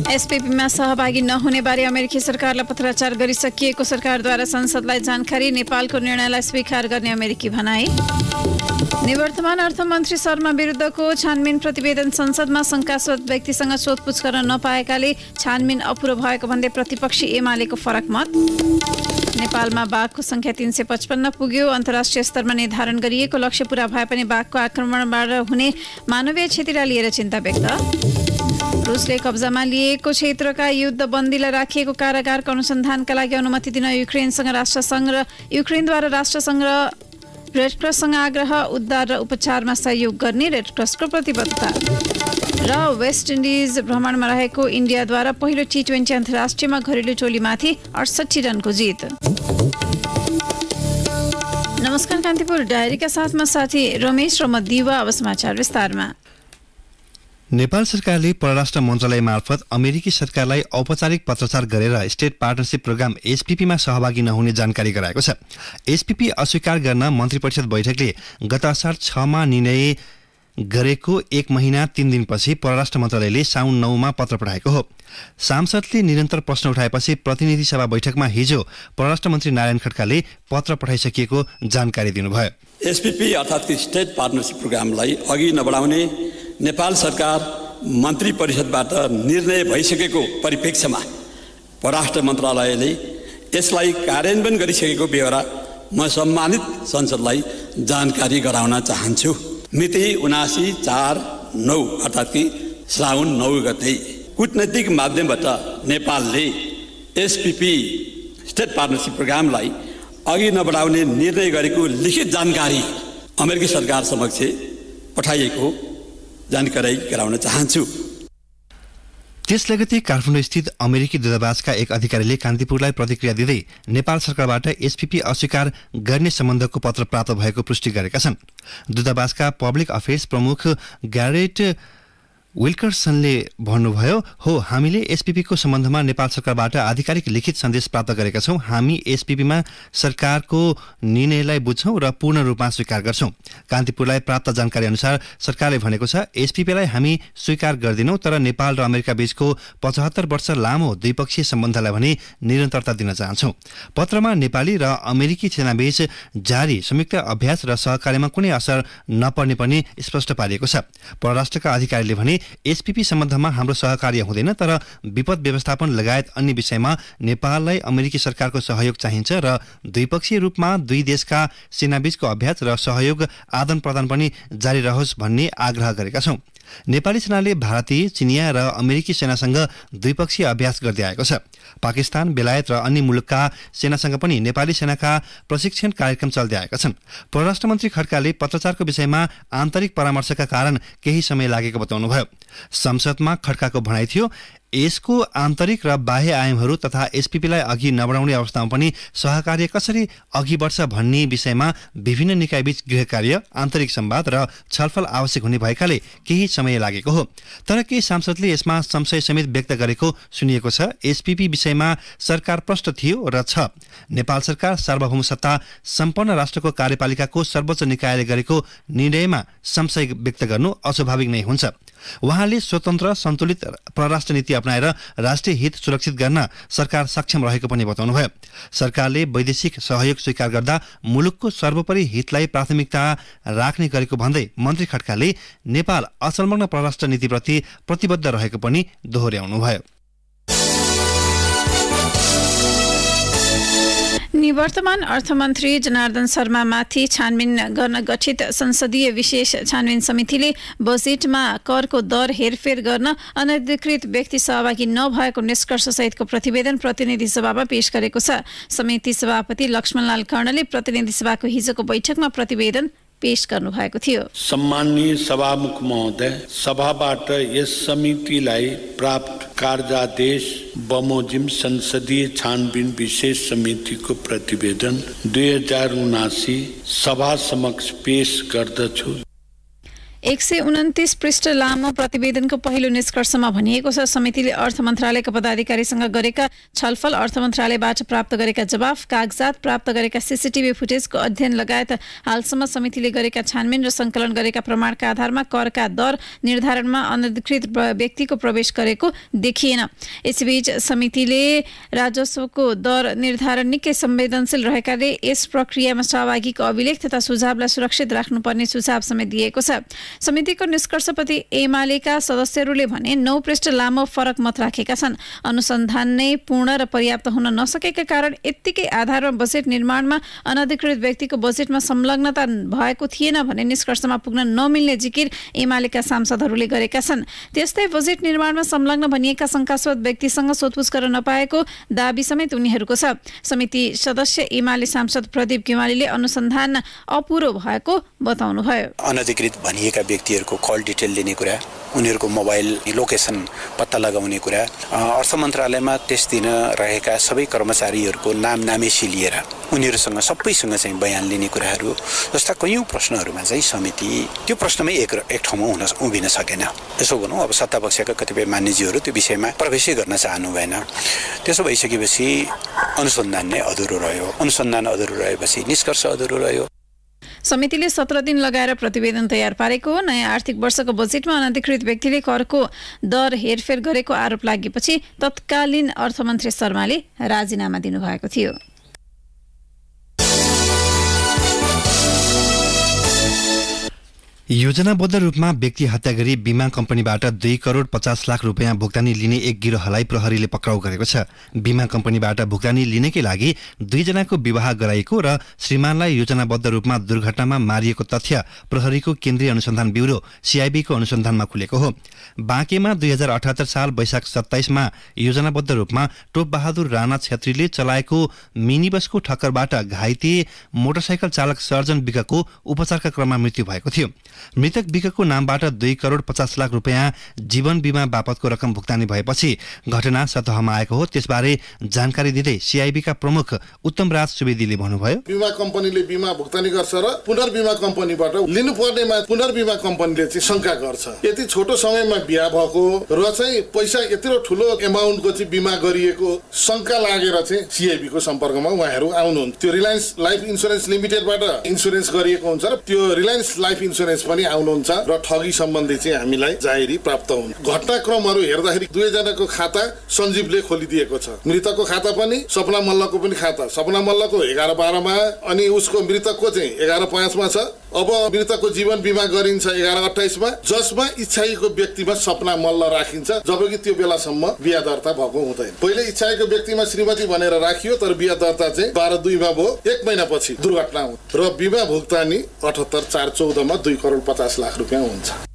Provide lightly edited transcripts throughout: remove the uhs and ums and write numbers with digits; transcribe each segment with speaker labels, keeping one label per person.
Speaker 1: एसपीपीमा सहभागी नहुने बारे अमेरिकी सरकारलाई पत्राचार गरिसकिएको सरकारद्वारा संसदलाई जानकारी नेपालको निर्णयलाई स्वीकार गर्ने अमेरिकी भनाई निवर्तमान अर्थमन्त्री शर्मा विरुद्धको छानबिन प्रतिवेदन संसदमा शंकास्पद व्यक्तिसँग सोधपुछ गर्न नपाएकाले छानबिन अपुरो भएको भन्दै प्रतिपक्षी एमालेको फरक मत नेपालमा बाघको संख्या 355 पुग्यो अन्तर्राष्ट्रिय स्तरमा निर्धारण गरिएको लक्ष्य पूरा भए पनि बाघको आक्रमणबाट हुने मानवीय क्षतिलाई लिएर चिन्ता व्यक्त रुसले कब्जामा लिएको क्षेत्रका युद्धबन्दीलाई राखिएको कारागारको अनुसन्धानका लागि अनुमति दिन युक्रेनसँग राष्ट्रसङ्घ र युक्रेनद्वारा राष्ट्रसङ्घ र रेडक्रससँग आग्रह उद्धार र उपचारमा सहयोग गर्ने रेडक्रसको प्रतिबद्धता र वेस्ट इन्डिज भ्रमणमा रहेको इन्डियाद्वारा पहिलो T20 अन्तर्राष्ट्रियमा घरेलु टोलीमाथि 68 रनको जित। नमस्कार कान्तिपुर डायरीका साथमा साथी रमेश र म दिवा। अब समाचार विस्तारमा।
Speaker 2: नेपाल सरकारले परराष्ट्र मन्त्रालय मार्फत अमेरिकी सरकारलाई औपचारिक पत्राचार गरेर स्टेट पार्टनरशिप प्रोग्राम एसपीपीमा सहभागी नहुने जानकारी गराएको छ। एसपीपी अस्वीकार गर्न मन्त्री परिषद बैठकले गत असार 6 मा निर्णय गरेको 1 महिना 3 दिनपछि परराष्ट्र मन्त्रालयले साउन 9 मा पत्र पठाएको हो। सांसदले निरन्तर प्रश्न उठाएपछि प्रतिनिधि सभा बैठकमा हिजो परराष्ट्र मन्त्री नारायण खड्काले पत्र पठाइसकिएको जानकारी दिनुभयो।
Speaker 3: एसपीपी अर्थात् स्टेट पार्टनरशिप प्रोग्रामलाई अघि नबढाउने नेपाल सरकार मन्त्री परिषदबाट निर्णय भइसकेको परिप्रेक्ष्यमा परराष्ट्र मन्त्रालयले यसलाई कार्यान्वयन गरिसकेको बेहोरा म सम्मानित संसदलाई जानकारी गराउन चाहन्छु। मिति 79/4/9 अर्थात् कि श्रावण 9 गते कूटनैतिक माध्यमबाट नेपालले एसपीपी स्टेट पार्टनरशिप प्रोग्रामलाई अघि नबढाउने निर्णय गरेको लिखित जानकारी अमेरिकी सरकार समक्ष पठाइएको जानकारी गराउन चाहन्छु।
Speaker 2: त्यस लगत्तै काठमाडौँ स्थित अमेरिकी दूतावासका एक अधिकारीले कान्तिपुरलाई प्रतिक्रिया दिँदै नेपाल सरकारबाट एसपीपी अस्वीकार गर्ने सम्बन्धको पत्र प्राप्त भएको पुष्टि गरेका छन्। दूतावासका पब्लिक अफेयर्स प्रमुख ग्यारेट विल्कर्सनले भन्नुभयो, हो हामीले एसपीपीको सम्बन्धमा नेपाल सरकारबाट आधिकारिक लिखित सन्देश प्राप्त गरेका छौं। हामी एसपीपीमा सरकारको निर्णयलाई बुझ्छौं र पूर्ण रूपमा स्वीकार गर्छौं। कान्तिपुरलाई प्राप्त जानकारी अनुसार सरकारले भनेको छ, एसपीपीलाई हामी स्वीकार गर्दैनौं, तर नेपाल र अमेरिका बीचको 75 वर्ष लामो द्विपक्षीय सम्बन्धलाई भने निरन्तरता दिन चाहन्छौं। पत्रमा नेपाली र अमेरिकी सेनाबीच जारी संयुक्त अभ्यास र सहकार्यमा कुनै असर नपर्ने पनि स्पष्ट पारिएको छ। परराष्ट्रका अधिकारीले भने एसपीपी सम्बन्धमा हाम्रो सहकार्य हुँदैन, तर विपद व्यवस्थापन लगायत अन्य विषयमा नेपाललाई अमेरिकी सरकारको सहयोग चाहिन्छ र द्विपक्षीय रूपमा दुई देशका सेनाबीचको अभ्यास र सहयोग आदान प्रदान पनि जारी रहोस् भन्ने आग्रह गरेका छौं। नेपाली सेनाले भारतीय, चिनिया र अमेरिकी सेनासँग द्विपक्षीय अभ्यास गर्दै आएको छ। पाकिस्तान, बेलायत र अन्य मुलुकका सेनासँग पनि नेपाली सेनाका प्रशिक्षण कार्यक्रम चल्दै आएका छन्। परराष्ट्र मन्त्री खड्काले पत्रचारको विषयमा आन्तरिक परामर्शका कारण केही समय लागेको बताउनुभयो। संसदमा खड्काको भनाइ थियो, यसको आन्तरिक र बाह्य आयामहरू तथा एसपीपीलाई अघि नबढाउने अवस्थामा पनि सहकार्य कसरी अघि बढ्छ भन्ने विषयमा विभिन्न निकायबीच गृह कार्य, आन्तरिक संवाद र छलफल आवश्यक हुने भएकाले केही समय लागेको हो। तर केही सांसदले यसमा संशय समेत व्यक्त गरेको सुनिएको छ। एसपीपी विषयमा सरकार प्रष्ट थियो र छ। नेपाल सरकार सार्वभौम सत्ता सम्पन्न राष्ट्रको कार्यपालिकाको सर्वोच्च निकायले गरेको निर्णयमा संशय व्यक्त गर्नु अस्वाभाविक नै हुन्छ। उहाँले स्वतन्त्र सन्तुलित परराष्ट्र नीति अपनाएर राष्ट्रिय हित सुरक्षित गर्न सरकार सक्षम रहेको पनि बताउनुभयो। सरकारले वैदेशिक सहयोग स्वीकार गर्दा मुलुकको सर्वोपरि हितलाई प्राथमिकता राख्ने गरेको भन्दै मन्त्री खड्काले नेपाल असंलग्न परराष्ट्र नीतिप्रति प्रतिबद्ध रहेको पनि दोहोर्याउनुभयो।
Speaker 1: निवर्तमान अर्थमन्त्री जनार्दन शर्मामाथि छानबिन गर्न गठित संसदीय विशेष छानबिन समितिले बजेटमा करको दर हेरफेर गर्न अनधिकृत व्यक्ति सहभागी नभएको निष्कर्षसहितको प्रतिवेदन प्रतिनिधि सभामा पेश गरेको छ। समिति सभापति लक्ष्मणलाल कर्णले प्रतिनिधि सभाको हिजोको बैठकमा प्रतिवेदन पेश गर्नु भएको थियो।
Speaker 4: सम्माननीय सभामुख महोदय, सभाबाट यस समितिलाई प्राप्त कार्यादेश बमोजिम संसदीय छानबिन विशेष समितिको प्रतिवेदन 2079 सभा समक्ष पेश गर्दछु।
Speaker 1: 129 पृष्ठ लामो प्रतिवेदनको पहिलो निष्कर्षमा भनिएको छ, समितिले अर्थ मन्त्रालयका पदाधिकारीसँग गरेका छलफल, अर्थ मन्त्रालयबाट प्राप्त गरेका जवाफ, कागजात, प्राप्त गरेका सीसीटीभी फुटेजको अध्ययन लगायत हालसम्म समितिले गरेका छानबिन र सङ्कलन गरेका प्रमाणका आधारमा करका दर निर्धारणमा अनधिकृत व्यक्तिको प्रवेश गरेको देखिएन। यसबीच समितिले राजस्वको दर निर्धारण निकै संवेदनशील रहेकाले यस प्रक्रियामा सहभागीको अभिलेख तथा सुझावलाई सुरक्षित राख्नुपर्ने सुझाव समेत दिएको छ। समितिको निष्कर्षप्रति एमालेका सदस्यहरूले भने 9 पृष्ठ लामो फरक मत राखेका छन्। अनुसन्धान नै पूर्ण र पर्याप्त हुन नसकेका कारण यत्तिकै आधारमा बजेट निर्माणमा अनधिकृत व्यक्तिको बजेटमा संलग्नता भएको थिएन भने निष्कर्षमा पुग्न नमिल्ने जिकिर एमालेका सांसदहरूले गरेका छन्। त्यस्तै बजेट निर्माणमा संलग्न भनिएका शंकास्पद व्यक्तिसँग सोधपुछ गर्न नपाएको दाबी समेत उनीहरूको छ। समिति सदस्य एमाले सांसद प्रदीप गेवालीले अनुसन्धान अपुरो भएको बताउनुभयो।
Speaker 5: अनधिकृत भनिएका व्यक्तिहरूको कल डिटेल लिने कुरा, उनीहरूको मोबाइल लोकेसन पत्ता लगाउने कुरा, अर्थ मन्त्रालयमा त्यस दिन रहेका सबै कर्मचारीहरूको नाम नामेसी लिएर उनीहरूसँग सबैसँग चाहिँ बयान लिने कुराहरू जस्ता कयौं प्रश्नहरूमा चाहिँ समिति त्यो प्रश्नमै एक ठाउँमा उभिन सकेन। यसो भनौँ, अब सत्तापक्षका कतिपय मान्यजीहरू त्यो विषयमा प्रवेशै गर्न चाहनु भएन। त्यसो भइसकेपछि अनुसन्धान नै अधुरो रह्यो। अनुसन्धान अधुरो रहेपछि निष्कर्ष अधुरो रह्यो।
Speaker 1: समितिले 17 दिन लगाएर प्रतिवेदन तयार पारेको हो। नयाँ आर्थिक वर्षको बजेटमा अनधिकृत व्यक्तिले करको दर हेरफेर गरेको आरोप लागेपछि तत्कालीन अर्थमन्त्री शर्माले राजीनामा दिनुभएको थियो।
Speaker 2: योजनाबद्ध रूपमा व्यक्ति हत्या गरी बीमा कम्पनीबाट 2 करोड 50 लाख रुपियाँ भुक्तानी लिने एक गिरोहलाई प्रहरीले पक्राउ गरेको छ। बीमा कम्पनीबाट भुक्तानी लिनेकै लागि 2 जनाको विवाह गराएको र श्रीमानलाई योजनाबद्ध रूपमा दुर्घटनामा मारिएको तथ्य प्रहरीको केन्द्रीय अनुसन्धान ब्युरो सीआईबीको अनुसन्धानमा खुलेको हो। बाँकेमा 2078 साल वैशाख 27 मा योजनाबद्ध रूपमा टोप बहादुर राणा छेत्रीले चलाएको मिनी बसको ठक्करबाट घाइते मोटरसाइकल चालक सर्जन विकको उपचारका क्रममा मृत्यु भएको थियो। मृतक विकको नामबाट 2 करोड 50 लाख रुपियाँ जीवन बीमा बापतको रकम भुक्तानी भएपछि घटना सतहमा आएको हो। त्यसबारे जानकारी दिँदै सीआईबीका प्रमुख उत्तम राज सुवेदीले भन्नुभयो,
Speaker 6: बीमा कम्पनीले बीमा भुक्तानी गर्छ र पुनर्बीमा कम्पनीबाट लिनुपर्नेमा पुनर्बीमा कम्पनीले चाहिँ शंका गर्छ। यति छोटो समयमा बिहा भएको र चाहिँ पैसा यत्रो ठुलो एमाउन्टको चाहिँ बीमा गरिएको शंका लागेर चाहिँ सीआईबीको सम्पर्कमा उहाँहरू आउनुहुन्छ। त्यो रिलायन्स लाइफ इन्स्योरेन्स लिमिटेडबाट इन्स्योरेन्स गरिएको हुन्छ र त्यो रिलायन्स लाइफ इन्स्योरेन्स पनि आउनुहुन्छ र ठगी सम्बन्धी चाहिँ हामीलाई जाहेरी प्राप्त हुन्छ। घटनाक्रमहरू हेर्दाखेरि 2 जनाको खाता सञ्जीवले खोलिदिएको छ। मृतकको खाता पनि सपना मल्लको पनि खाता, सपना मल्लको 11/12 मा अनि उसको मृतकको चाहिँ 11/5 मा छ। अब मृतकको जीवन बीमा गरिन्छ 11/28 मा, जसमा इच्छाएको व्यक्तिमा सपना मल्ल राखिन्छ, जबकि त्यो बेलासम्म बिहा दर्ता भएको हुँदैन। पहिले इच्छाएको व्यक्तिमा श्रीमती भनेर राखियो, तर बिहा दर्ता चाहिँ 12/2 मा भयो। 1 महिनापछि दुर्घटना हो र बीमा भुक्तानी 78/4/14 मा 2 करोड 50 लाख रुपियाँ हुन्छ।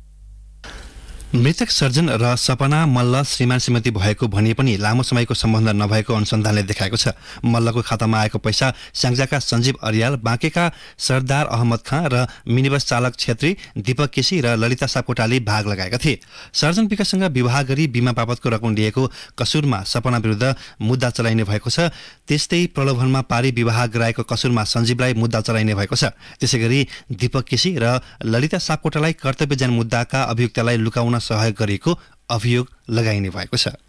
Speaker 2: मृतक सर्जन र सपना मल्ल श्रीमान श्रीमती भएको भनिए पनि लामो समयको सम्बन्ध नभएको अनुसन्धानले देखाएको छ। मल्लको खातामा आएको पैसा स्याङ्जाका सञ्जीव अरियाल, बाँकेका सरदार अहमद खाँ र मिनिबस चालक छेत्री दीपक केसी र ललिता सापकोटाले भाग लगाएका थिए। सर्जन विकाससँग विवाह गरी बीमा बापतको रकम लिएको कसुरमा सपना विरुद्ध मुद्दा चलाइने भएको छ। त्यस्तै प्रलोभनमा पारी विवाह गराएको कसुरमा सञ्जीवलाई मुद्दा चलाइने भएको छ। त्यसैगरी दीपक केसी र ललिता सापकोटालाई कर्तव्यज्ञान मुद्दाका अभियुक्तलाई लुकाउन सहयोग गरेको अभियोग लगाइने भएको छ।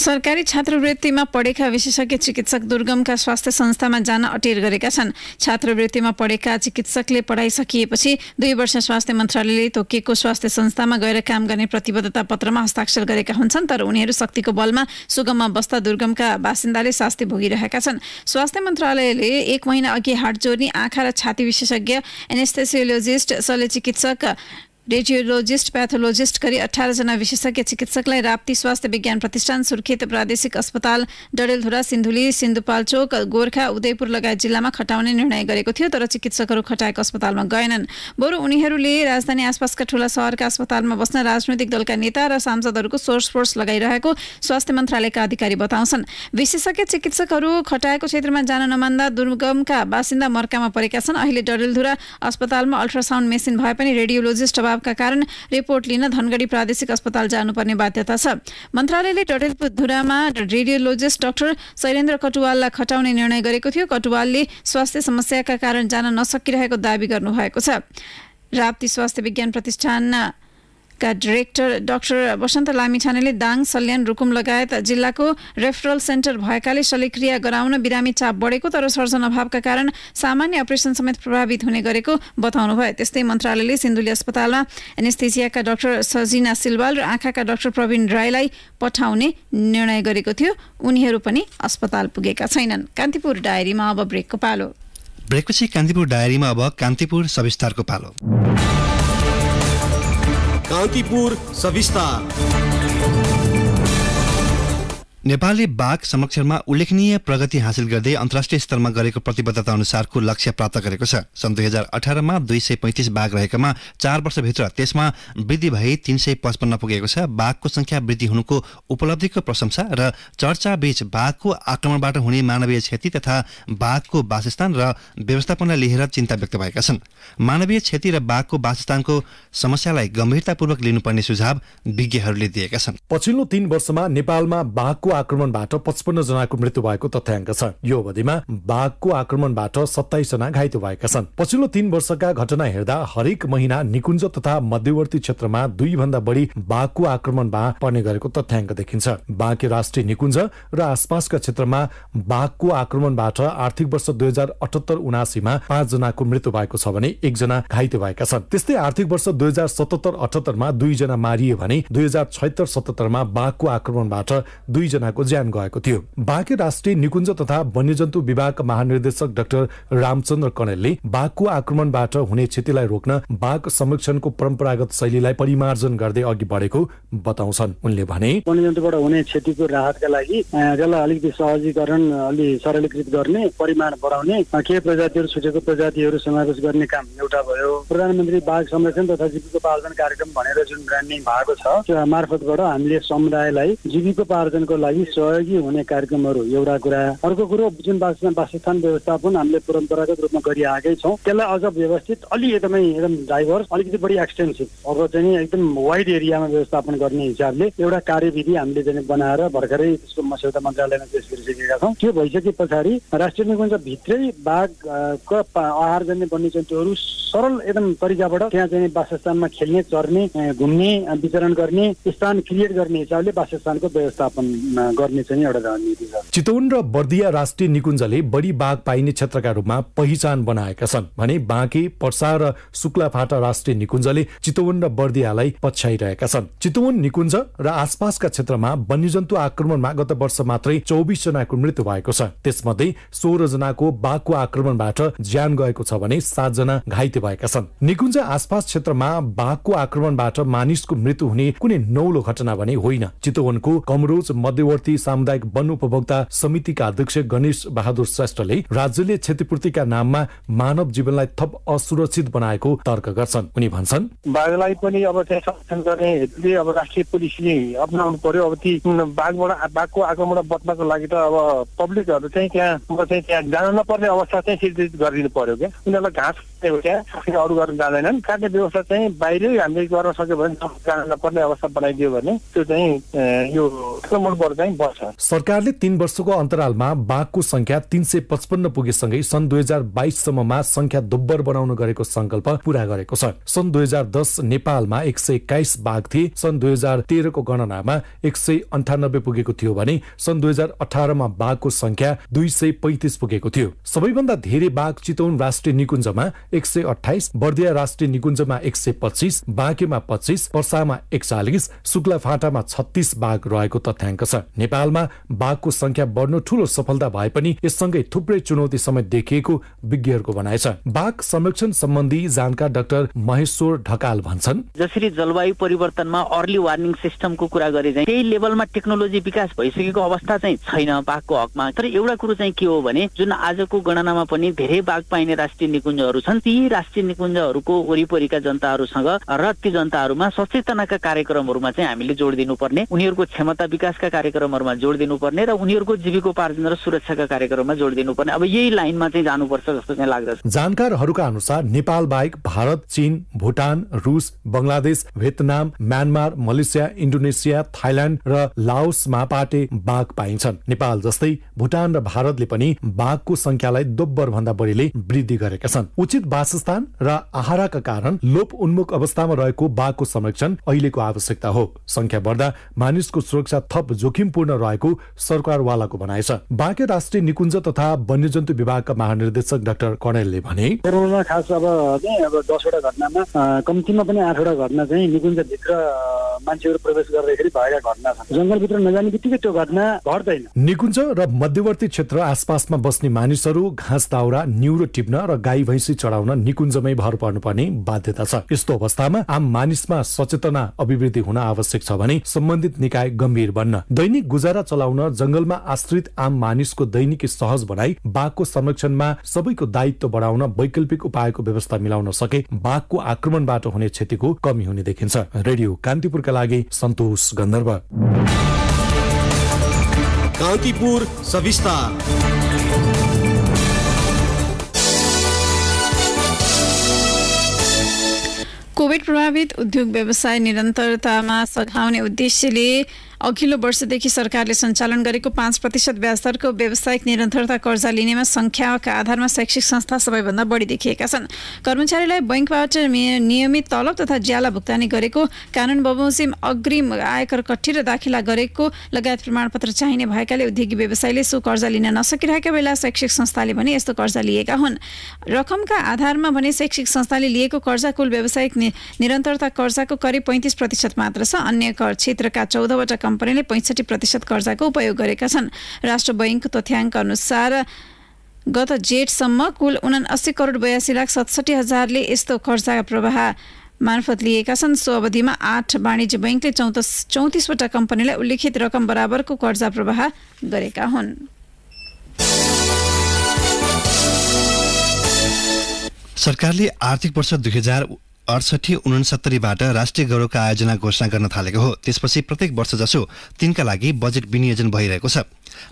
Speaker 1: सरकारी छात्रवृत्तिमा पढेका विशेषज्ञ चिकित्सक दुर्गमका स्वास्थ्य संस्थामा जान अटेर गरेका छन्। छात्रवृत्तिमा पढेका चिकित्सकले पढाइ सकिएपछि 2 वर्ष स्वास्थ्य मन्त्रालयले तोकिएको स्वास्थ्य संस्थामा गएर काम गर्ने प्रतिबद्धता पत्रमा हस्ताक्षर गरेका हुन्छन्, तर उनीहरू शक्तिको बलमा सुगममा बस्दा दुर्गमका बासिन्दाले शास्ति भोगिरहेका छन्। स्वास्थ्य मन्त्रालयले 1 महिना अघि हाड जोर्नी, आँखा र छाती विशेषज्ञ, एनेस्थेसियोलोजिस्ट, शल्यचिकित्सक, रेडियोलोजिस्ट, प्याथोलोजिस्ट गरी 18 जना विशेषज्ञ चिकित्सकलाई राप्ती स्वास्थ्य विज्ञान प्रतिष्ठान, सुर्खेत प्रादेशिक अस्पताल, डडेलधुरा, सिन्धुली, सिन्धुपाल्चोक, गोर्खा, उदयपुर लगायत जिल्लामा खटाउने निर्णय गरेको थियो, तर चिकित्सकहरू खटाएको अस्पतालमा गएनन्। बरु उनीहरूले राजधानी आसपासका ठूला शहरका अस्पतालमा बस्न राजनैतिक दलका नेता र सांसदहरूको सोर्स फोर्स लगाइरहेको स्वास्थ्य मन्त्रालयका अधिकारी बताउँछन्। विशेषज्ञ चिकित्सकहरू खटाएको क्षेत्रमा जान नमान्दा दुर्गमका बासिन्दा मर्कामा परेका छन्। अहिले डडेलधुरा अस्पतालमा अल्ट्रासाउन्ड मेसिन भए पनि रेडियोलोजिस्ट अभावका कारण रिपोर्ट लिन धनगढी प्रादेशिक अस्पताल जानुपर्ने बाध्यता छ। मन्त्रालयले डडेलधुरामा रेडियोलोजिस्ट डाक्टर शैलेन्द्र कटुवाललाई खटाउने निर्णय गरेको थियो। कटुवालले स्वास्थ्य समस्याका कारण जान नसकिरहेको दावी गर्नुभएको छ। राप्ती स्वास्थ्य विज्ञान प्रतिष्ठानका डाइरेक्टर डाक्टर वसन्त लामिछानेले दाङ, सल्यान, रुकुम लगायत जिल्लाको रेफरल सेन्टर भएकाले शल्यक्रिया गराउन बिरामी चाप बढेको तर सर्जन अभावका कारण सामान्य अपरेसन समेत प्रभावित हुने गरेको बताउनु भयो। त्यस्तै मन्त्रालयले सिन्धुली अस्पतालमा एनेस्थेसियाका डाक्टर सजिना सिलवाल र आँखाका डाक्टर प्रवीण राईलाई पठाउने निर्णय गरेको थियो। उनीहरू पनि अस्पताल पुगेका छैनन्। कान्तिपुर डायरीमा अब ब्रेकको पालो।
Speaker 2: ब्रेकपछि कान्तिपुर डायरीमा अब कान्तिपुर सविस्तारको पालो।
Speaker 7: कान्तिपुर सविस्तार।
Speaker 2: नेपालले बाघ संरक्षणमा उल्लेखनीय प्रगति हासिल गर्दै अन्तर्राष्ट्रिय स्तरमा गरेको प्रतिबद्धता अनुसारको लक्ष्य प्राप्त गरेको छ। सन् 2018 मा 235 बाघ रहेकामा 4 वर्षभित्र त्यसमा वृद्धि भई 355 पुगेको छ। बाघको संख्या वृद्धि हुनुको उपलब्धिको प्रशंसा र चर्चा बीच बाघको आक्रमणबाट हुने मानवीय क्षति तथा बाघको वासस्थान र व्यवस्थापनलाई लिएर चिन्ता व्यक्त भएका छन्। मानवीय क्षति र बाघको वासस्थानको समस्यालाई गम्भीरतापूर्वक लिनुपर्ने सुझाव विज्ञहरूले दिएका छन्।
Speaker 8: पछिल्लो 3 वर्षमा नेपालमा बाघको आक्रमणबाट 55 जनाको मृत्यु भएको तथ्याङ्क छ। यो अवधिमा बाघको आक्रमणबाट 27 जना घाइते भएका छन्। पछिल्लो 3 वर्षका घटना हेर्दा हरेक महिना निकुञ्ज तथा मध्यवर्ती क्षेत्रमा 2 भन्दा बढी बाघको आक्रमणमा पर्ने गरेको तथ्याङ्क देखिन्छ। बाँके राष्ट्रिय निकुञ्ज र आसपासका क्षेत्रमा बाघको आक्रमणबाट आर्थिक वर्ष 2078-79 मा 5 जनाको मृत्यु भएको छ भने 1 जना घाइते भएका छन्। त्यस्तै आर्थिक वर्ष 2077-78 मा 2 जना मारिए भने 2076-77 मा बाघको आक्रमणबाट 2 जनाको ज्यान गएको थियो। बाँके राष्ट्रिय निकुञ्ज तथा वन्यजन्तु विभागका महानिर्देशक डाक्टर रामचन्द्र कणेलले बाघको आक्रमणबाट हुने क्षतिलाई रोक्न बाघ संरक्षणको परम्परागत शैलीलाई परिमार्जन गर्दै अघि बढेको बताउँछन्। उनले भने
Speaker 9: वन्यजन्तुबाट हुने क्षतिको राहतका लागि त्यसलाई अलिकति सहजीकरण अलि सरलीकृत गर्ने, परिमाण बढाउने, के प्रजातिहरू छुटेको प्रजातिहरू समावेश गर्ने काम एउटा भयो। प्रधानमन्त्री बाघ संरक्षण तथा जीविकोपार्जन कार्यक्रम भनेर जुन ब्रान्डिङ भएको छ त्यो मार्फतबाट हामीले समुदायलाई जीविकोपार्जनको लागि सहयोगी हुने कार्यक्रमहरू एउटा कुरा। अर्को कुरो जुन वासस्थान व्यवस्थापन हामीले परम्परागत रूपमा गरिआएकै छौँ त्यसलाई अझ व्यवस्थित एकदम डाइभर्स अलिकति बढी एक्सटेन्सिभ अब चाहिँ एकदम वाइड एरियामा व्यवस्थापन गर्ने हिसाबले एउटा कार्यविधि हामीले चाहिँ बनाएर भर्खरै त्यसको मस्यौदा मन्त्रालयमा पेश गरिसकेका छौँ। त्यो भइसके पछाडि राष्ट्रिय निकुञ्ज भित्रै बाघको आहारजन्य वन्यजन्तुहरू सरल एकदम तरिकाबाट त्यहाँ चाहिँ वासस्थानमा खेल्ने, चर्ने, घुम्ने, विचरण गर्ने स्थान क्रिएट गर्ने हिसाबले वासस्थानको व्यवस्थापन गर्ने चाहिँ एउटा रणनीति छ।
Speaker 8: चितवन र बर्दिया राष्ट्रिय निकुञ्जले बढी बाघ पाइने क्षेत्रका रूपमा पहिचान बनाएका छन् भने बाँके, पर्सा र शुक्लाफाटा राष्ट्रिय निकुञ्जले चितवन र बर्दियालाई पछ्याइरहेका छन्। चितवन निकुञ्ज र आसपासका क्षेत्रमा वन्यजन्तु आक्रमणमा गत वर्ष मात्रै 24 जनाको मृत्यु भएको छ। त्यसमध्ये 16 जनाको बाघको आक्रमणबाट ज्यान गएको छ भने 7 जना घाइते भएका छन्। निकुञ्ज आसपास क्षेत्रमा बाघको आक्रमणबाट मानिसको मृत्यु हुने कुनै नौलो घटना भने होइन। चितवनको कमरोज मध्यवर्ती सामुदायिक वन उपभोक्ता समितिका अध्यक्ष गणेश बहादुर श्रेष्ठले राज्यले क्षतिपूर्तिका नाममा मानव जीवनलाई थप असुरक्षित बनाएको तर्क गर्छन्। उनी भन्छन्
Speaker 9: बाघलाई पनि अब चाहिँ संरक्षण गर्ने अब राष्ट्रिय पुलिसले अपनाउनु पर्यो। अब ती बाघको आक्रमणबाट बच्नको लागि त अब पब्लिकहरू चाहिँ त्यहाँ जान नपर्ने अवस्था चाहिँ सिर्जित गरिदिनु पर्यो क्या। उनीहरूलाई घाँस त्यहाँ अरू गर्न जाँदैनन्। काट्ने व्यवस्था चाहिँ बाहिरै हामीले गर्न सक्यो भने जान नपर्ने अवस्था बनाइदियो भने त्यो चाहिँ यो आक्रमणबाट चाहिँ बच्छ।
Speaker 8: सरकारले 3 वर्षको अन्तरालमा बाघको संख्या 355 पुगेसँगै सन् 2022 सम्ममा संख्या दोब्बर बनाउन गरेको संकल्प पूरा गरेको छ। सन् 2010 नेपालमा 121 बाघ थिए। सन् 2013 को गणनामा 198 पुगेको थियो भने सन् 2018 मा बाघको संख्या 235 पुगेको थियो। सबैभन्दा धेरै बाघ चितवन राष्ट्रिय निकुञ्जमा 128, बर्दिया राष्ट्रिय निकुञ्जमा 125, बाँकेमा 25, पर्सामा 41, शुक्लाफाटामा 36 बाघ रहेको तथ्याङ्क छ। नेपालमा बाघको संख्या बढ्नु ठूलो सफलता भए पनि यससँगै थुप्रै चुनौती समेत देखिएको विज्ञहरूको भनाइ छ। बाघ संरक्षण सम्बन्धी जानकार डाक्टर महेश्वर ढकाल भन्छन्
Speaker 10: जसरी जलवायु परिवर्तनमा अर्ली वार्निङ सिस्टमको कुरा गरे चाहिँ त्यही लेभलमा टेक्नोलोजी विकास भइसकेको अवस्था चाहिँ छैन बाघको हकमा। तर एउटा कुरो चाहिँ के हो भने जुन आजको गणनामा पनि धेरै बाघ पाइने राष्ट्रिय निकुञ्जहरू छन् ती राष्ट्रिय निकुञ्जहरूको वरिपरिका जनताहरूसँग र ती जनताहरूमा सचेतनाका कार्यक्रमहरूमा चाहिँ हामीले जोड दिनुपर्ने, उनीहरूको क्षमता विकासका कार्यक्रमहरूमा जोड दिनुपर्ने र उनीहरूको जीविकोपार्जन र सुरक्षाका कार्यक्रममा जोड दिनुपर्ने अब यही लाइनमा चाहिँ जानुपर्छ जस्तो चाहिँ लाग्दछ।
Speaker 8: जानकारहरूका अनुसार नेपाल बाहेक भारत, चीन, भुटान, रुस, Bangladesh, Vietnam, Myanmar, Malaysia, Indonesia, Thailand र लाओसमा पाटे बाघ पाइन्छन्। नेपाल जस्तै भुटान र भारतले पनि बाघको संख्यालाई दोब्बर भन्दा बढीले वृद्धि गरेका छन्। उचित वासस्थान र आहारका कारण लोप उन्मुख अवस्थामा रहेको बाघको संरक्षण अहिलेको आवश्यकता हो। संख्या बढ्दा मानिसको सुरक्षा थप जोखिमपूर्ण रहेको सरकारवालाको भनाइ छ। बाँके राष्ट्रिय निकुञ्ज तथा वन्यजन्तु विभागका महानिर्देशक डाक्टर कणेलले भने
Speaker 9: कोरोना खास अब 10 वटा घटनामा कम्तीमा पनि 8 वटा घटना चाहिँ निकुञ्जभित्र मान्छेहरू प्रवेश गर्दाखेरि भएका घटना छन्। जंगलभित्र नजाने बित्तिकै त्यो घटना घट्दैन।
Speaker 8: निकुञ्ज र मध्यवर्ती क्षेत्र आसपासमा बस्ने मानिसहरू घाँस दाउरा न्युरो टिप्न र गाई भैँसी चढाउन निकुञ्जमै भर पर्नुपर्ने बाध्यता छ। यस्तो अवस्थामा आम मानिसमा सचेतना अभिवृद्धि हुन आवश्यक छ भने सम्बन्धित निकाय गम्भीर बन्न, दैनिक गुजारा चलाउन जंगलमा आश्रित आम मानिसको दैनिकी सहज बनाई बाघको संरक्षणमा सबैको दायित्व बढाउन वैकल्पिक उपायको व्यवस्था मिलाउन सके बाघको आक्रमणबाट हुने क्षतिको कमी हुने देखिन्छ। रेडियो कान्तिपुरका लागि सन्तोष गन्धर्व।
Speaker 7: कान्तिपुर सविस्तार।
Speaker 1: कोभिड प्रभावित उद्योग व्यवसाय निरन्तरतामा सघाउने उद्देश्यले अघिल्लो वर्षदेखि सरकारले सञ्चालन गरेको 5% ब्याज दरको व्यावसायिक निरन्तरता कर्जा लिनेमा संख्याका आधारमा शैक्षिक संस्था सबैभन्दा बढी देखिएका छन्। कर्मचारीलाई बैंकबाट नियमित तलब तथा ज्याला भुक्तानी गरेको, कानून बमोजिम अग्रिम आयकर कट्टी र दाखिला गरेको लगायत प्रमाणपत्र चाहिने भएकाले उद्योगी व्यवसायले सो कर्जा लिन नसकिरहेका बेला शैक्षिक संस्थाले भने यस्तो कर्जा लिएका हुन्। रकमका आधारमा भने शैक्षिक संस्थाले लिएको कर्जा कुल व्यावसायिक निरन्तरता कर्जाको करिब 35% मात्र छ। अन्य क्षेत्रका 14 वटा कम्पनीले 65% कर्जाको उपयोग गरेका छन्। राष्ट्र बैंक तथ्याङ्क अनुसार गत जेठसम्म कुल 79 करोड 82 लाख 67 हजारले यस्तो कर्जा प्रवाह मार्फत लिएका छन्। सो अवधिमा 8 वाणिज्य बैंकले 34 वटा कम्पनीलाई उल्लेखित रकम बराबरको कर्जा प्रवाह गरेका हुन्।
Speaker 2: सरकारले आर्थिक वर्ष 2068-69बाट राष्ट्रिय गौरवका आयोजना घोषणा गर्न थालेको हो। त्यसपछि प्रत्येक वर्ष जसो तिनका लागि बजेट विनियोजन भइरहेको छ।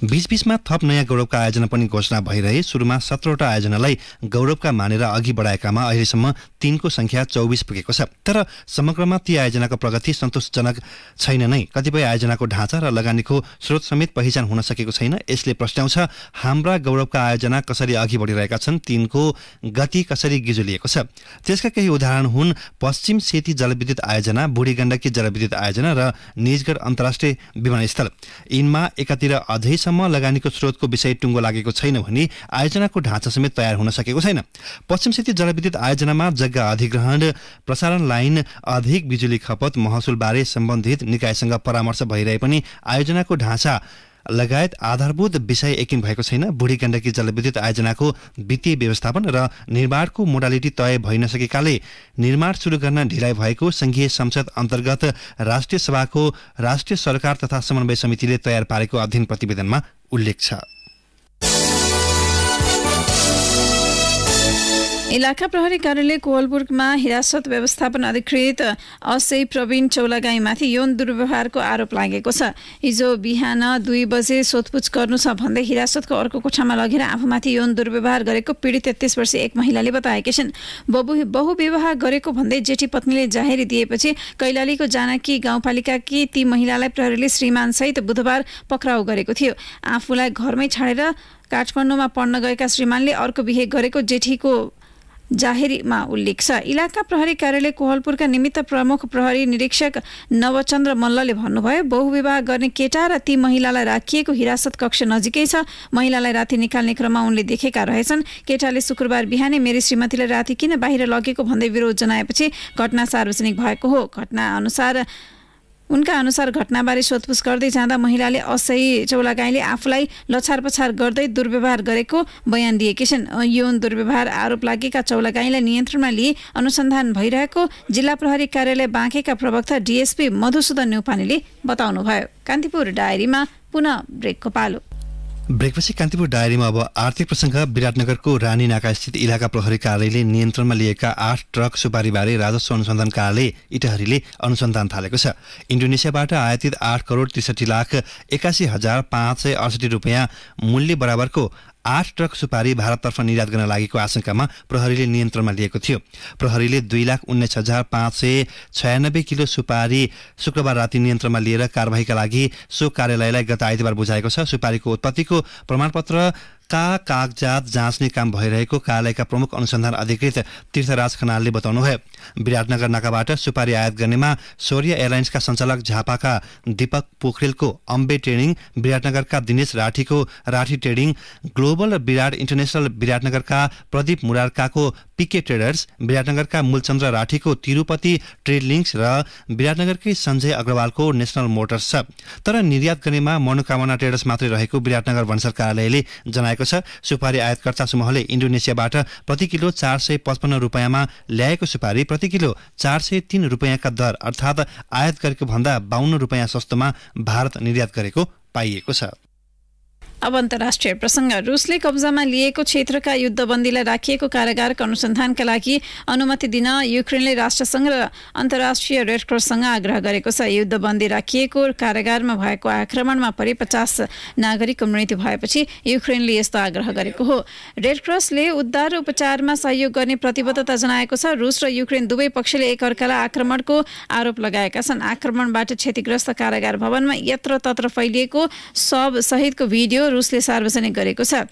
Speaker 2: बीचबीचमा थप नयाँ गौरवका आयोजना पनि घोषणा भइरहे सुरुमा 17वटा आयोजनालाई गौरवका मानेर अघि बढाएकामा अहिलेसम्म 3को संख्या 24 पुगेको छ। तर समग्रमा ती आयोजनाको प्रगति सन्तोषजनक छैन नै। कतिपय आयोजनाको ढाँचा र लगानीको स्रोत समेत पहिचान हुन सकेको छैन। यसले प्रश्नाउँछ हाम्रा गौरवका आयोजना कसरी अघि बढिरहेका छन्, तिनको गति कसरी गिजुलिएको छ। त्यसका केही उदाहरण हुन् पश्चिम सेती जलविद्युत आयोजना, बुढी गण्डकी जलविद्युत आयोजना र निजगढ अन्तर्राष्ट्रिय विमानस्थल। यिनमा एकातिर अझैसम्म लगानीको स्रोतको विषय टुङ्गो लागेको छैन भने आयोजनाको ढाँचा समेत तयार हुन सकेको छैन। पश्चिम सेती जलविद्युत आयोजनामा जग्गा अधिग्रहण, प्रसारण लाइन, अधिक बिजुली खपत, महसुलबारे सम्बन्धित निकायसँग परामर्श भइरहे पनि आयोजनाको ढाँचा लगायत आधारभूत विषय एकिन भएको छैन। बुढी गण्डकी जलविद्युत आयोजनाको वित्तीय व्यवस्थापन र निर्माणको मोडालिटी तय भइ नसकेकाले निर्माण सुरु गर्न ढिलाइ भएको संघीय संसद अन्तर्गत राष्ट्रिय सभाको राष्ट्रिय सरकार तथा समन्वय समितिले तयार पारेको अध्ययन प्रतिवेदनमा उल्लेख छ।
Speaker 1: इलाका प्रहरी कार्यालय कोहलपुरमा हिरासत व्यवस्थापन अधिकृत असै प्रवीण चौलागाईमाथि यौन दुर्व्यवहारको आरोप लागेको छ। हिजो बिहान 2 बजे सोधपुछ गर्नु छ भन्दै हिरासतको अर्को कोठामा लगेर आफूमाथि यौन दुर्व्यवहार गरेको पीडित 33 वर्षीय एक महिलाले बताएकी छिन्। बहुविवाह गरेको भन्दै जेठी पत्नीले जाहेरी दिएपछि कैलालीको जानकी गाउँपालिकाकी ती महिलालाई प्रहरीले श्रीमानसहित बुधबार पक्राउ गरेको थियो। आफूलाई घरमै छाडेर काठमाडौँमा पढ्न गएका श्रीमानले अर्को बिहे गरेको जेठीको जाहेरीमा उल्लेख छ। इलाका प्रहरी कार्यालय कोहलपुरका निमित्त प्रमुख प्रहरी निरीक्षक नवचन्द्र मल्लले भन्नुभयो, बहुविवाह गर्ने केटा र ती महिलालाई राखिएको हिरासत कक्ष नजिकै छ। महिलालाई राति निकाल्ने क्रममा उनले देखेका रहेछन्। केटाले शुक्रबार बिहानै मेरी श्रीमतीलाई राति किन बाहिर लगेको भन्दै विरोध जनाएपछि घटना सार्वजनिक भएको हो। उनका अनुसार घटनाबारे सोधपुछ गर्दै जाँदा महिलाले असै चौलागाईले आफूलाई लछार पछार गर्दै दुर्व्यवहार गरेको बयान दिएकी छिन्। यौन दुर्व्यवहार आरोप लागेका चौलागाईलाई नियन्त्रणमा लिए अनुसन्धान भइरहेको जिल्ला प्रहरी कार्यालय बाँकेका प्रवक्ता डीएसपी मधुसूदन न्यौपानेले बताउनुभयो। कान्तिपुर डायरीमा पुनः ब्रेकको पालो।
Speaker 2: ब्रेकपछि कान्तिपुर डायरीमा अब आर्थिक प्रसङ्ग। विराटनगरको रानी नाका स्थित इलाका प्रहरी कार्यालयले नियन्त्रणमा लिएका 8 ट्रक सुपारीबारे राजस्व अनुसन्धान कार्यालय इटहरीले अनुसन्धान थालेको छ। इन्डोनेसियाबाट आयातित 8 करोड 63,81,568 रुपियाँ मूल्य बराबरको 8 ट्रक सुपारी भारततर्फ निर्यात गर्न लागेको आशंकामा प्रहरीले नियन्त्रणमा लिएको थियो। प्रहरीले 2,19,596 किलो सुपारी शुक्रबार राति नियन्त्रणमा लिएर कारबाहीका लागि सो कार्यालयलाई गत आइतबार बुझाएको छ। सुपारीको उत्पत्तिको प्रमाणपत्र कागजात जाँच्ने काम भइरहेको कार्यालयका प्रमुख अनुसन्धान अधिकृत तीर्थराज खनालले बताउनुभयो। विराटनगर नाकाबाट सुपारी आयात गर्नेमा शौर्य एयरलाइन्सका सञ्चालक झापाका दीपक पोखरेलको अम्बे ट्रेडिङ, विराटनगरका दिनेश राठीको Rathi trading, global Virat international विराटनगरका प्रदीप मुरारकाको पीके ट्रेडर्स, विराटनगरका मूलचन्द्र राठीको तिरुपति ट्रेड लिङ्क्स र विराटनगरकै सञ्जय अग्रवालको नेसनल मोटर्स छ। तर निर्यात गर्नेमा मनोकामना ट्रेडर्स मात्रै रहेको विराटनगर भन्सार कार्यालयले जनाएको छ। सुपारी आयातकर्ता समूहले इन्डोनेसियाबाट प्रति किलो 455 रुपियाँमा ल्याएको सुपारी प्रति किलो 403 रुपियाँका दर अर्थात् आयात गरेको भन्दा 52 रुपियाँ सस्तोमा भारत निर्यात गरेको पाइएको छ।
Speaker 1: अब अन्तर्राष्ट्रिय प्रसङ्ग। रुसले कब्जामा लिएको क्षेत्रका युद्धबन्दीलाई राखिएको कारागारको अनुसन्धानका लागि अनुमति दिन युक्रेनले राष्ट्रसङ्घ र अन्तर्राष्ट्रिय रेडक्रससँग आग्रह गरेको छ। युद्धबन्दी राखिएको कारागारमा भएको आक्रमणमा परि 50 नागरिकको मृत्यु भएपछि युक्रेनले यस्तो आग्रह गरेको हो। रेडक्रसले उद्धार र उपचारमा सहयोग गर्ने प्रतिबद्धता जनाएको छ। रुस र युक्रेन दुवै पक्षले एकअर्कालाई आक्रमणको आरोप लगाएका छन्। आक्रमणबाट क्षतिग्रस्त कारागार भवनमा यत्रतत्र फैलिएको शव सहितको भिडियो रुसले सार्वजनिक गरेको छ।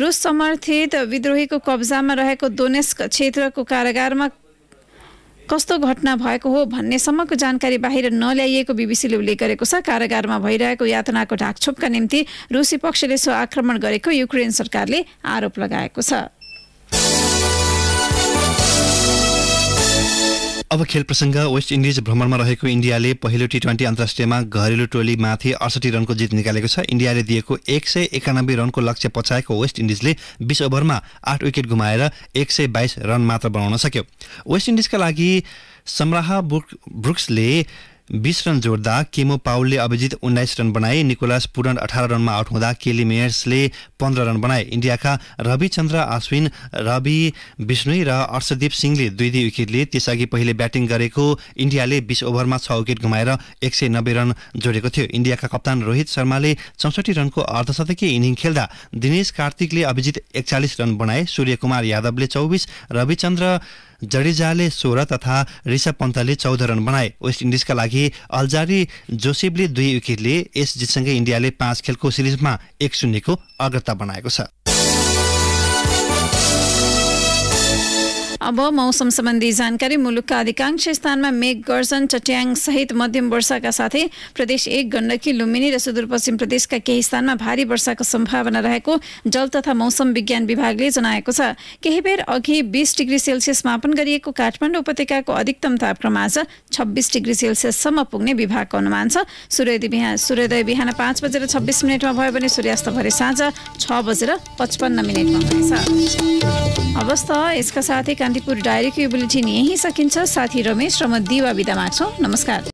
Speaker 1: रुस समर्थित विद्रोहीको कब्जामा रहेको दोनेस्क क्षेत्रको कारागारमा कस्तो घटना भएको हो भन्नेसम्मको जानकारी बाहिर नल्याइएको बीबीसीले उल्लेख गरेको छ। कारागारमा भइरहेको यातनाको ढाकछोपका निम्ति रुसी पक्षले सो आक्रमण गरेको युक्रेन सरकारले आरोप लगाएको छ।
Speaker 2: अब खेल प्रसङ्ग। वेस्ट इन्डिज भ्रमणमा रहेको इन्डियाले पहिलो टी20 अन्तर्राष्ट्रियमा घरेलु टोलीमाथि 68 रनको जित निकालेको छ। इन्डियाले दिएको 191 रनको लक्ष्य पछाएको वेस्ट इन्डिजले 20 ओभरमा 8 विकेट गुमाएर 122 रन मात्र बनाउन सक्यो। वेस्ट इन्डिजका लागि समराहा ब्रुक्सले 20 रन जोड्दा केमो पाउलले अभिजित 19 रन बनाए। निकोलस पुरन 18 रनमा आउट हुँदा केली मेयर्सले 15 रन बनाए। इन्डियाका रविचन्द्र अश्विन, रवि विष्णुई र अर्षदीप सिंहले 2-2 विकेट लिए। त्यसअघि पहिले ब्याटिङ गरेको इन्डियाले 20 ओभरमा 6 विकेट गुमाएर 190 रन जोडेको थियो। इन्डियाका कप्तान रोहित शर्माले 64 रनको अर्धशतकीय इनिङ खेल्दा दिनेश कार्तिकले अभिजित 41 रन बनाए। सूर्यकुमार यादवले 24, रविचन्द्र जडेजाले 16 तथा ऋषभ पन्तले 14 रन बनाए। वेस्ट इन्डिजका लागि अल्जारी जोसेफले 2 विकेट लिए। यस जितसँगै इन्डियाले 5 खेलको सिरिजमा 1-0 को अग्रता बनाएको छ।
Speaker 1: अब मौसम सम्बन्धी जानकारी। मुलुकका अधिकांश स्थानमा मेघ गर्जन, चट्याङ सहित मध्यम वर्षाका साथै प्रदेश 1 गण्डकी, लुम्बिनी र सुदूरपश्चिम प्रदेशका केही स्थानमा भारी वर्षाको सम्भावना रहेको जल तथा मौसम विज्ञान विभागले जनाएको छ। केही बेर अघि 20 डिग्री सेल्सियस मापन गरिएको काठमाडौँ उपत्यकाको अधिकतम तापक्रम आज 26 डिग्री सेल्सियससम्म पुग्ने विभागको अनुमान छ। सूर्योदय बिहान 5:26 भयो भने सूर्यास्त भरे साँझ 6:55 हुनेछ। अवस्था यसका साथै कान्तिपुर डायरीको यो बुलेटिन यही सकिन्छ। साथी रमेश र म दिवा बिदा माग्छौँ। नमस्कार।